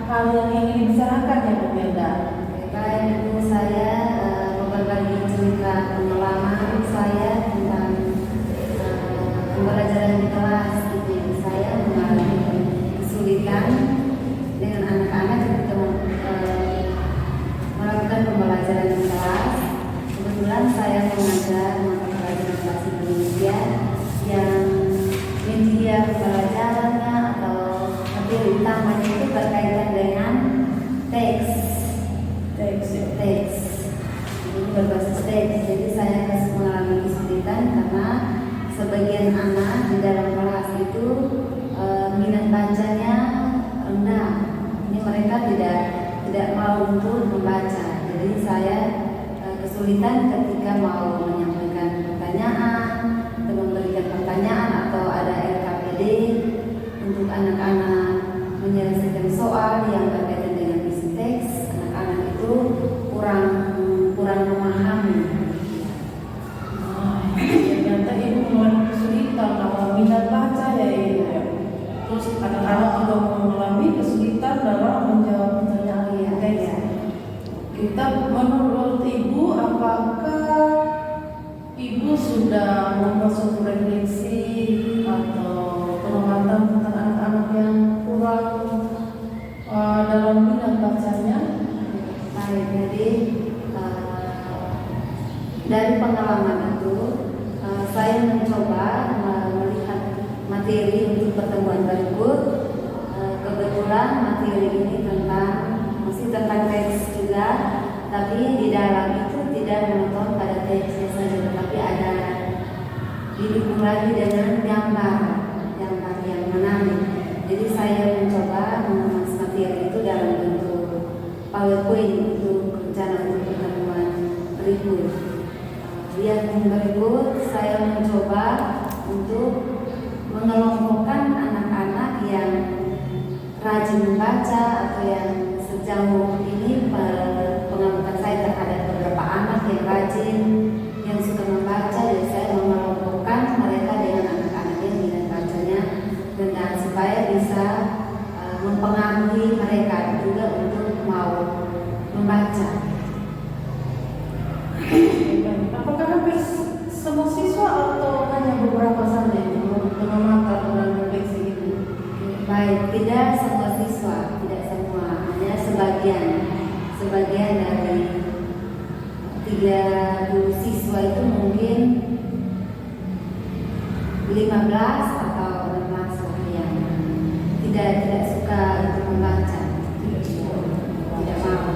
hal yang ingin dibicarakan ya Bu Melda? Baik, Ibu, saya mau berbagi cerita pengalaman saya tentang pembelajaran di kelas gitu. Saya mengalami kesulitan dengan anak-anak ketika melakukan pembelajaran di kelas. Kebetulan saya mengajar mata pelajaran bahasa Indonesia yang media pembelajarannya atau materi utamanya itu berkaitan dengan teks. Jadi berbasis teks. Jadi saya mengalami kesulitan karena sebagian anak di dalam kelas itu minat bacanya rendah. Ini mereka tidak mau untuk membaca. Jadi saya kesulitan ketika mau menyampaikan pertanyaan atau memberikan pertanyaan atau ada LKPD untuk anak-anak menyelesaikan soal yang berkaitan dengan isi teks. Anak-anak itu kurang memahami. Ternyata Ibu mengalami kesulitan dalam minat baca ya Ibu ya. Terus anak-anak juga mengalami kesulitan dalam menjawab pertanyaan teks. Kita menurut Ibu, apakah Ibu sudah membuat suatu refleksi atau pengamatan tentang anak-anak yang kurang dalam minat bacanya? Baik, jadi dari pengalaman itu saya mencoba melihat materi untuk pertemuan berikut. Kebetulan materi ini masih tentang teks juga, tapi di dalam itu tidak menonton pada teksnya saja, tetapi ada didukung lagi dengan gambar yang menarik. Jadi saya mencoba mengemas materi itu dalam bentuk PowerPoint untuk rencana untuk pertemuan berikut. Yang berikut saya mencoba untuk mengelompokkan anak-anak yang rajin membaca atau yang sejauh ini pengamatan saya terhadap beberapa anak yang rajin, yang suka membaca, dan saya mengelompokkan mereka dengan anak-anak yang minat bacanya rendah supaya bisa mempengaruhi mereka juga untuk mau membaca. Apakah hampir semua siswa atau hanya beberapa saja yang mengamati dan refleksi itu? Baik, tidak semua siswa, tidak semua, hanya sebagian dari 30 siswa itu mungkin 15 atau 16 yang tidak suka untuk membaca, tidak mau.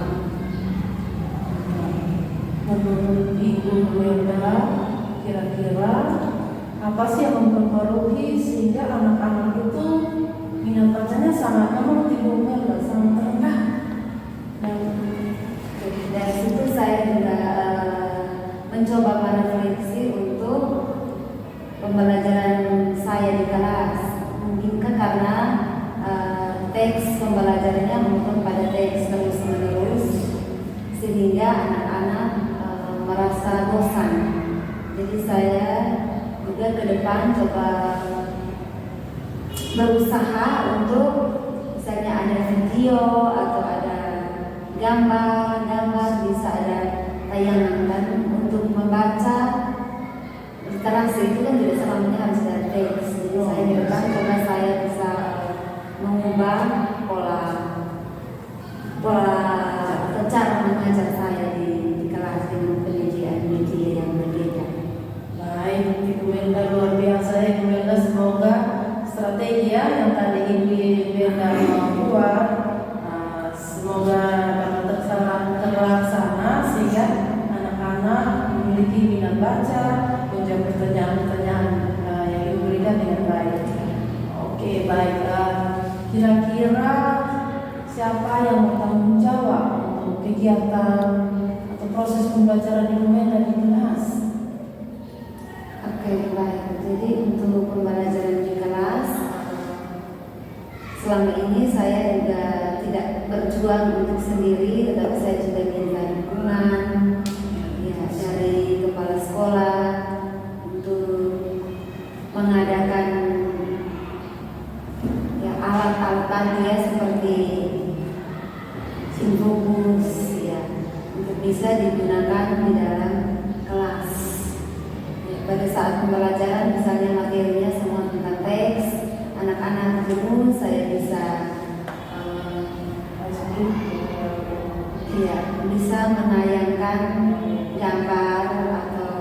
Menurut Ibu Melda, kira-kira apa sih yang mempengaruhi sehingga anak-anak itu minat bacanya sangat, menurut Ibu Melda, sangat rendah? Dan dari situ saya juga mencoba merefleksi untuk pembelajaran saya di kelas. Mungkinkah karena teks pembelajarannya mungkin pada teks terus-menerus sehingga anak-anak merasa bosan. Jadi saya juga ke depan coba berusaha untuk misalnya ada video atau ada gambar bisa ada tayangan kan untuk membaca literasi itu kan tidak selamanya harus dari teks. Jadi saya ke depan coba saya bisa mengubah pola atau cara mengajar saya di kelas dengan penyajian media yang berbeda. Baik, Ibu Melda luar biasa ya Ibu Melda. Semoga strategi yang tadi Ibu Melda buat semoga dapat terlaksana sehingga anak-anak memiliki minat baca, menjawab pertanyaan-pertanyaan yang Ibu berikan dengan baik. Oke, baik. Kira-kira siapa yang bertanggung jawab untuk kegiatan atau proses pembelajaran Ibu Melda di kelas? Oke, baik. Jadi untuk pembelajaran di kelas selama ini saya juga tidak berjuang untuk sendiri, tetapi saya juga minta dukungan ya dari kepala sekolah untuk mengadakan ya alat-alat bantu ya seperti bisa digunakan di dalam kelas. Pada saat pembelajaran misalnya materinya semua tentang teks, anak-anak jenuh, saya bisa bisa menayangkan gambar atau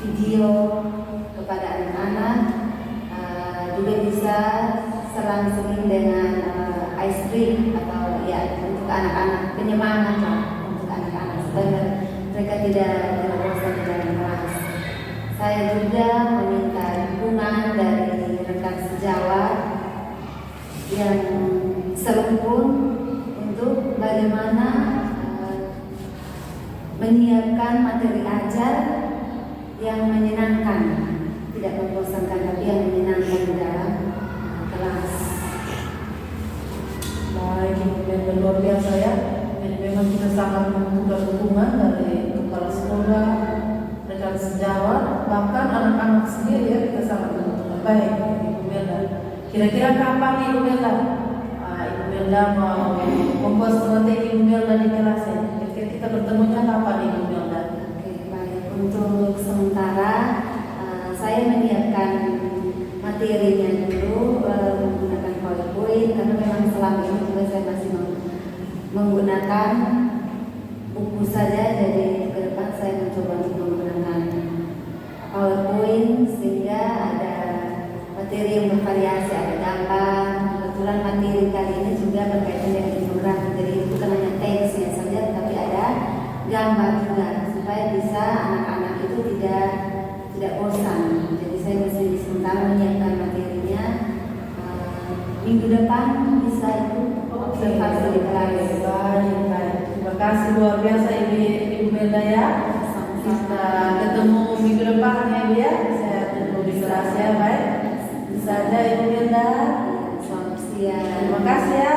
video kepada anak-anak, juga bisa selang-seling dengan ice cream atau ya untuk anak-anak, penyemangat lah untuk anak-anak supaya mereka tidak bosan di dalam kelas. Saya juga meminta dukungan dari rekan sejawat yang serumpun untuk bagaimana menyiapkan materi ajar yang menyenangkan, tidak membosankan tapi yang menyenangkan di dalam kelas. Baik, ini luar biasa ya. Jadi memang kita sangat membutuhkan dukungan dari kepala sekolah, rekan sejawat, bahkan anak-anak sendiri ya, kita sangat membutuhkan. Baik, Ibu Melda. Kira-kira kapan Ibu Melda? Ibu Melda mau membuat strategi Ibu Melda di kelas ya. Kira-kira kita bertemunya kapan Ibu Melda? Oke, baik. Untuk sementara saya menyiapkan materinya dulu menggunakan PowerPoint karena memang selama ini juga saya masih menggunakan buku saja, jadi ke depan saya mencoba untuk menggunakan PowerPoint sehingga ada materi yang bervariasi, ada gambar. Kebetulan materi kali ini juga berkaitan dengan infografi, jadi bukan hanya teksnya saja tapi ada gambar juga supaya bisa anak-anak itu tidak bosan. Jadi saya masih sementara menyiapkan materinya. Minggu depan bisa itu observasi di kelas. Baik. Terima kasih luar biasa Ibu Melda ya. Kita ketemu minggu depan ya Ibu ya. Saya tunggu di kelas ya. Baik. Bisa aja Ibu Melda. Selamat siang. Terima kasih ya.